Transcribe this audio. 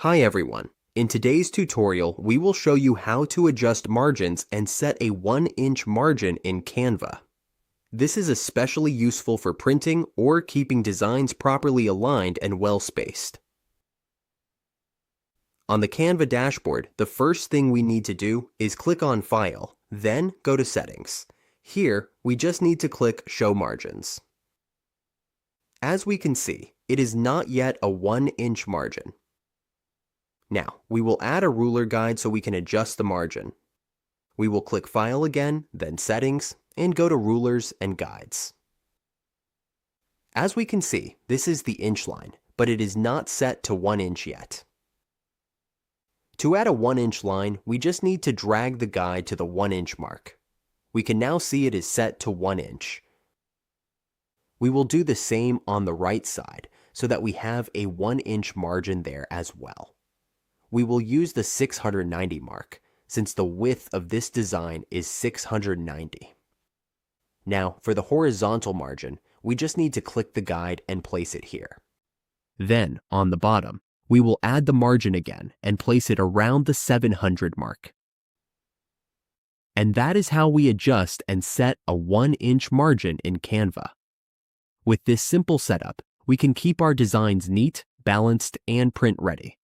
Hi everyone. In today's tutorial, we will show you how to adjust margins and set a 1-inch margin in Canva. This is especially useful for printing or keeping designs properly aligned and well-spaced. On the Canva dashboard, the first thing we need to do is click on File, then go to Settings. Here, we just need to click Show Margins. As we can see, it is not yet a 1-inch margin. Now, we will add a ruler guide so we can adjust the margin. We will click File again, then Settings, and go to Rulers and Guides. As we can see, this is the inch line, but it is not set to 1 inch yet. To add a 1-inch line, we just need to drag the guide to the 1-inch mark. We can now see it is set to 1 inch. We will do the same on the right side so that we have a 1-inch margin there as well. We will use the 690 mark, since the width of this design is 690. Now, for the horizontal margin, we just need to click the guide and place it here. Then, on the bottom, we will add the margin again and place it around the 700 mark. And that is how we adjust and set a 1-inch margin in Canva. With this simple setup, we can keep our designs neat, balanced, and print ready.